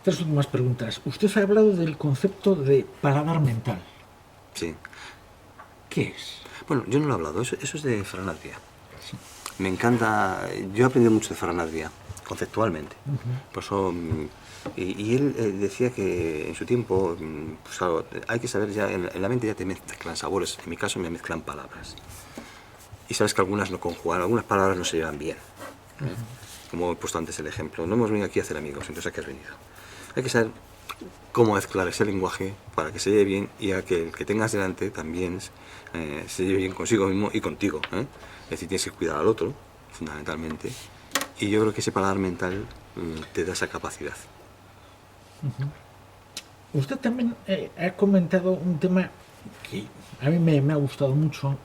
Tres últimas preguntas. Usted ha hablado del concepto de paladar mental. Sí. ¿Qué es? Bueno, yo no lo he hablado, eso es de Ferran Adrià. Sí. Me encanta, yo he aprendido mucho de Ferran Adrià, conceptualmente. Por eso, y él decía que en su tiempo, pues claro, hay que saber ya, en la mente ya te mezclan sabores, en mi caso me mezclan palabras. Y sabes que algunas no conjugan, algunas palabras no se llevan bien. Como he puesto antes el ejemplo, no hemos venido aquí a hacer amigos, entonces ¿a qué has venido? Hay que saber cómo mezclar ese lenguaje para que se lleve bien y a que el que tengas delante también se lleve bien consigo mismo y contigo. Es decir, tienes que cuidar al otro, fundamentalmente. Y yo creo que ese paladar mental te da esa capacidad. Usted también ha comentado un tema que a mí me ha gustado mucho,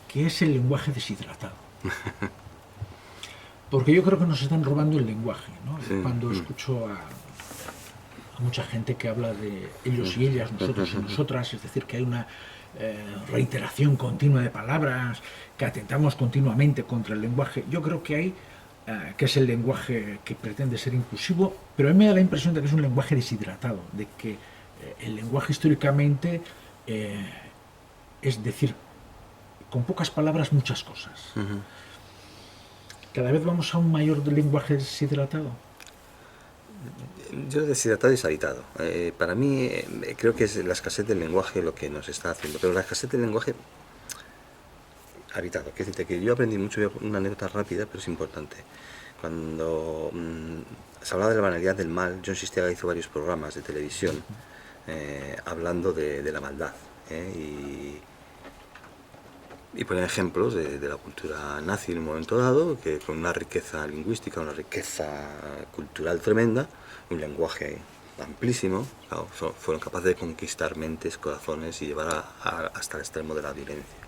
que es el lenguaje deshidratado. Porque yo creo que nos están robando el lenguaje, ¿no? Sí. Cuando escucho a mucha gente que habla de ellos y ellas, nosotros y nosotras, es decir, que hay una reiteración continua de palabras, que atentamos continuamente contra el lenguaje. Yo creo que hay que es el lenguaje que pretende ser inclusivo, pero a mí me da la impresión de que es un lenguaje deshidratado, de que el lenguaje históricamente es decir, con pocas palabras muchas cosas. Cada vez vamos a un mayor lenguaje deshidratado. Yo deshidratado y deshabitado. Para mí creo que es la escasez del lenguaje lo que nos está haciendo, pero la escasez del lenguaje habitado. Quiero decirte que yo aprendí mucho, una anécdota rápida, pero es importante. Cuando se hablaba de la banalidad del mal, John Sistiaga hizo varios programas de televisión hablando de la maldad. Y poner ejemplos de la cultura nazi en un momento dado, que con una riqueza lingüística, una riqueza cultural tremenda, un lenguaje amplísimo, claro, fueron capaces de conquistar mentes, corazones y llevar hasta el extremo de la violencia.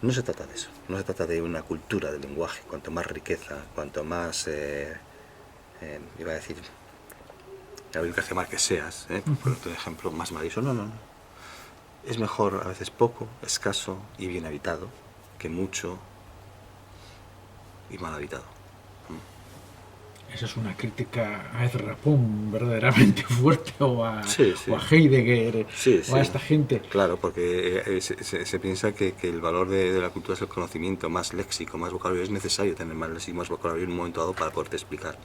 No se trata de eso, no se trata de una cultura del lenguaje. Cuanto más riqueza, cuanto más, iba a decir, la García Márquez seas, por ejemplo, más maravilloso. No. Es mejor a veces poco, escaso y bien habitado que mucho y mal habitado. Esa es una crítica a Ezra Pound verdaderamente fuerte, o a Heidegger, o a esta gente. Claro, porque se piensa que el valor de la cultura es el conocimiento, más léxico, más vocabulario. Es necesario tener más léxico, más vocabulario en un momento dado para poderte explicar.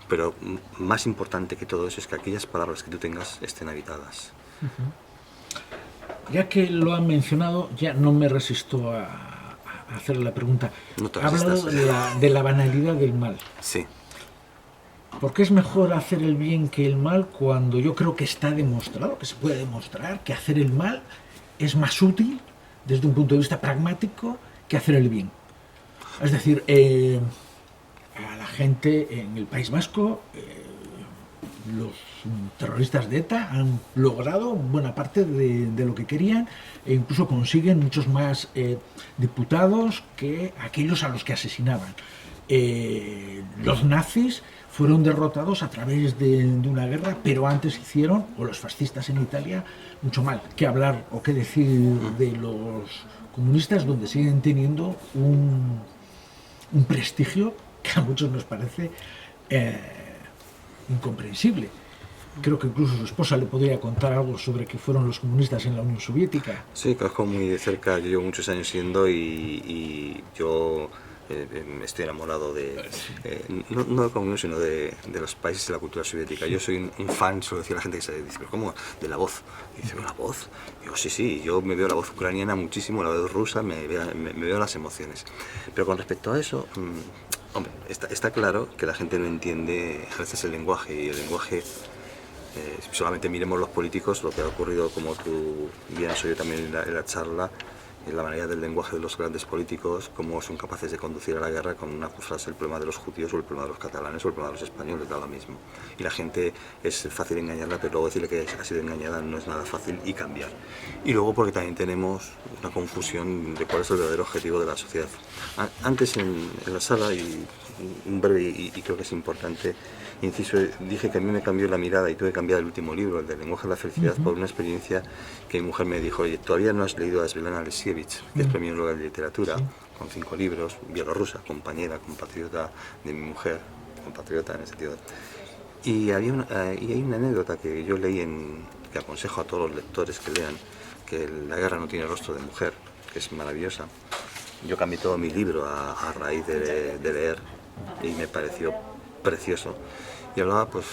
Pero más importante que todo eso es que aquellas palabras que tú tengas estén habitadas. Ya que lo han mencionado, ya no me resisto a hacerle la pregunta. No te Ha hablado de la banalidad del mal. Sí. ¿Por qué es mejor hacer el bien que el mal cuando yo creo que está demostrado, que se puede demostrar, que hacer el mal es más útil desde un punto de vista pragmático que hacer el bien? Es decir, a la gente en el País Vasco, los terroristas de ETA han logrado buena parte de lo que querían e incluso consiguen muchos más diputados que aquellos a los que asesinaban. Los nazis fueron derrotados a través de una guerra, pero antes hicieron, o los fascistas en Italia, mucho mal. ¿Qué hablar o qué decir de los comunistas, donde siguen teniendo un prestigio que a muchos nos parece incomprensible? Creo que incluso su esposa le podría contar algo sobre qué fueron los comunistas en la Unión Soviética. Sí, conozco muy de cerca, yo llevo muchos años siendo y yo estoy enamorado no del comunismo, sino de los países de la cultura soviética. Yo soy un fan, suelo decir a la gente que se dice, pero ¿cómo? De la voz. Y dice, ¿la voz? Digo, sí, yo me veo la voz ucraniana muchísimo, la voz rusa, me veo las emociones. Pero con respecto a eso, hombre, está claro que la gente no entiende a veces el lenguaje, y el lenguaje, solamente miremos los políticos, lo que ha ocurrido, como tú bien has oído también en la charla, en la manera del lenguaje de los grandes políticos, cómo son capaces de conducir a la guerra con una frase, el problema de los judíos o el problema de los catalanes o el problema de los españoles, da lo mismo. Y la gente es fácil engañarla, pero luego decirle que ha sido engañada no es nada fácil, y cambiar. Y luego porque también tenemos una confusión de cuál es el verdadero objetivo de la sociedad. Antes en la sala, y un breve, y creo que es importante, inciso, dije que a mí me cambió la mirada y tuve que cambiar el último libro, el del lenguaje de la felicidad, por una experiencia que mi mujer me dijo, oye, todavía no has leído a Svetlana Alexievich, que es premio Nobel de Literatura, con 5 libros, bielorrusa, compañera, compatriota de mi mujer, compatriota en el sentido Y hay una anécdota que yo leí, que aconsejo a todos los lectores que lean, que La guerra no tiene rostro de mujer, que es maravillosa. Yo cambié todo mi libro a raíz de leer y me pareció precioso. Y hablaba pues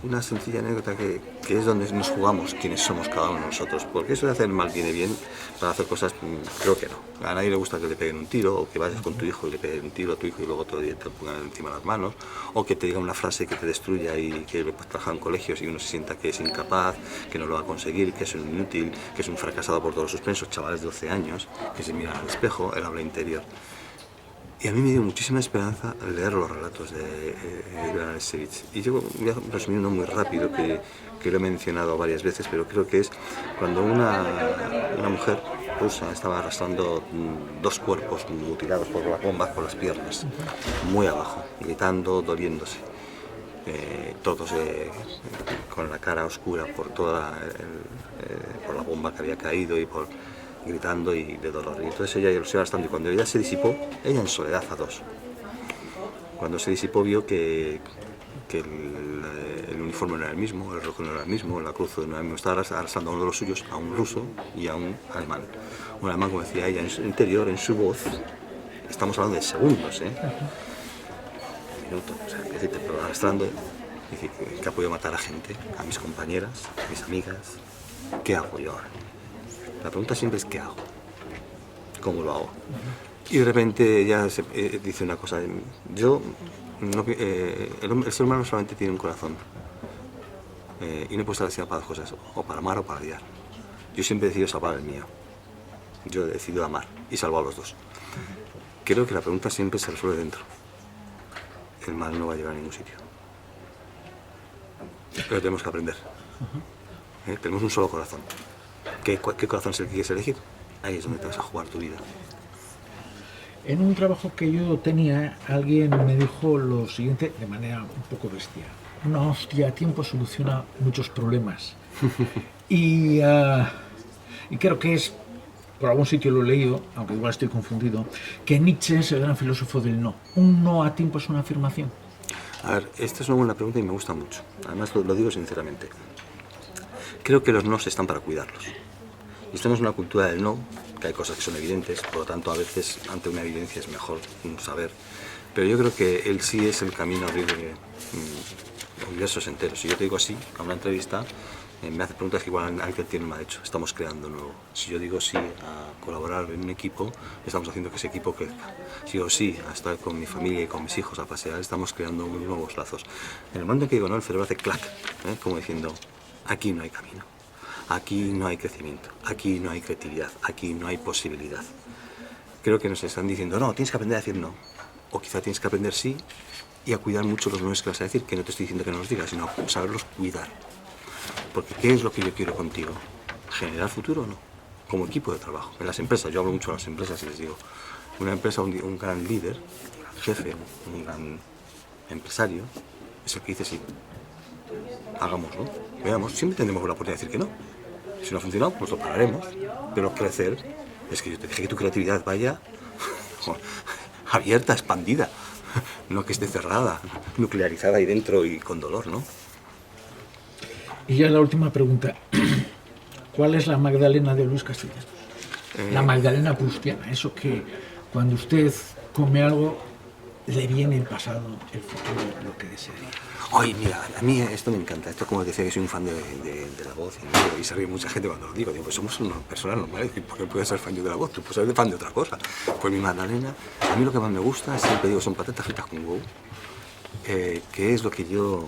una sencilla anécdota que es donde nos jugamos quiénes somos cada uno de nosotros, porque eso de hacer mal viene bien, para hacer cosas creo que no. A nadie le gusta que le peguen un tiro, o que vayas con tu hijo y le peguen un tiro a tu hijo y luego todo el día te lo pongan encima de las manos, o que te diga una frase que te destruya y que pues, trabaja en colegios y uno se sienta que es incapaz, que no lo va a conseguir, que es un inútil, que es un fracasado por todos los suspensos, chavales de 12 años, que se miran al espejo, el habla interior. Y a mí me dio muchísima esperanza leer los relatos de Iván Alexeyevich. Y yo voy a resumir uno muy rápido que lo he mencionado varias veces, pero creo que es cuando una mujer rusa estaba arrastrando dos cuerpos mutilados por las bombas por las piernas, muy abajo, gritando, doliéndose. Todos con la cara oscura por por la bomba que había caído y gritando y de dolor. Y entonces ella lo iba bastante. Y cuando ella se disipó, ella en soledad a dos. Cuando se disipó vio que el uniforme no era el mismo, el reloj no era el mismo, la cruz no era el mismo. Estaba arrasando a uno de los suyos, a un ruso y a un alemán. Un alemán, como decía ella, en su interior, en su voz, estamos hablando de segundos, minutos, o sea, pero arrastrando, dice que ha podido matar a gente, a mis compañeras, a mis amigas. ¿Qué hago yo ahora? La pregunta siempre es ¿qué hago? ¿Cómo lo hago? Y de repente ella dice una cosa, el ser humano solamente tiene un corazón y no puede estar destinado para dos cosas, o para amar o para odiar. Yo siempre he decidido salvar el mío, yo he decidido amar y salvar a los dos. Creo que la pregunta siempre se resuelve dentro. El mal no va a llegar a ningún sitio. Pero tenemos que aprender. Tenemos un solo corazón. ¿Qué corazón es el que quieres elegir? Ahí es donde te vas a jugar tu vida. En un trabajo que yo tenía, alguien me dijo lo siguiente de manera un poco bestia. Una hostia a tiempo soluciona muchos problemas. Y creo que es, por algún sitio lo he leído, aunque igual estoy confundido, que Nietzsche es el gran filósofo del no. ¿Un no a tiempo es una afirmación? A ver, esta es una buena pregunta y me gusta mucho. Además lo digo sinceramente. Creo que los nos están para cuidarlos. Y estamos en una cultura del no, que hay cosas que son evidentes, por lo tanto a veces ante una evidencia es mejor saber. Pero yo creo que el sí es el camino a abrir universos enteros. Si yo te digo sí a una entrevista, me hace preguntas que igual alguien tiene me ha hecho. Estamos creando nuevo. Si yo digo sí a colaborar en un equipo, estamos haciendo que ese equipo crezca. Si digo sí a estar con mi familia y con mis hijos a pasear, estamos creando nuevos lazos. En el momento en que digo no, el cerebro hace clac, como diciendo, aquí no hay camino. Aquí no hay crecimiento, aquí no hay creatividad, aquí no hay posibilidad. Creo que nos están diciendo, no, tienes que aprender a decir no. O quizá tienes que aprender sí y a cuidar mucho los noes que vas a decir, que no te estoy diciendo que no los digas, sino a saberlos cuidar. Porque ¿qué es lo que yo quiero contigo? ¿Generar futuro o no? Como equipo de trabajo. En las empresas, yo hablo mucho de las empresas y les digo, una empresa, un gran líder, un gran jefe, un gran empresario, es el que dice sí. Hagámoslo, veamos, siempre tendremos la oportunidad de decir que no. Si no ha funcionado, pues lo pararemos. Pero crecer es que yo te dije que tu creatividad vaya abierta, expandida, no que esté cerrada, nuclearizada ahí dentro y con dolor, ¿no? Y ya la última pregunta. ¿Cuál es la Magdalena de Luis Castellanos? La Magdalena prustiana, eso que cuando usted come algo le viene el pasado, el futuro, lo que desearía. Ay, mira, a mí esto me encanta. Esto, como decía, que soy un fan de La Voz y se ríe mucha gente cuando lo digo. Digo, pues somos unas personas normales. ¿Por qué puedes ser fan yo de La Voz? Tú puedes ser fan de otra cosa. Pues mi Magdalena, a mí lo que más me gusta, siempre digo, son patatas fritas con huevo. Que es lo que yo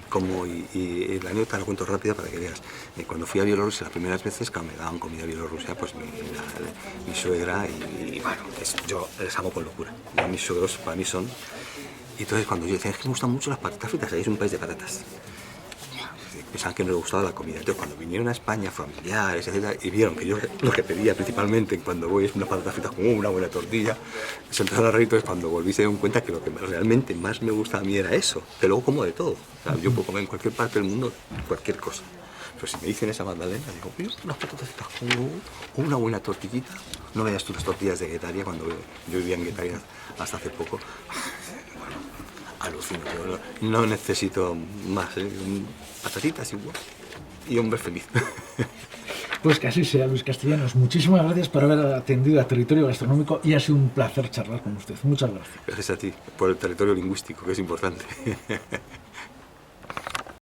como, y la anécdota la cuento rápida para que veas. Cuando fui a Bielorrusia las primeras veces, cuando me daban comida bielorrusia, pues mi suegra y bueno, yo les amo con locura. Mis suegros para mí son. Y entonces cuando yo decía, es que me gustan mucho las patatas fritas, ahí es un país de patatas. Pensaban que no les gustaba la comida. Entonces cuando vinieron a España familiares, etcétera, y vieron que yo lo que pedía principalmente cuando voy es una patata frita con una buena tortilla, se empezaron a reír. Entonces cuando volví se dieron cuenta que lo que realmente más me gusta a mí era eso, que luego como de todo. O sea, yo puedo comer en cualquier parte del mundo cualquier cosa. Pero si me dicen esa Magdalena, digo, mira, unas patatas fritas con huevo, una buena tortillita. No veas tú las tortillas de Guetaria, cuando yo vivía en Guetaria hasta hace poco. alucino. Yo no necesito más, ¿eh? Patatitas y hombre feliz. Pues que así sea, Luis Castellanos. Muchísimas gracias por haber atendido a Territorio Gastronómico y ha sido un placer charlar con usted. Muchas gracias. Gracias a ti por el territorio lingüístico, que es importante.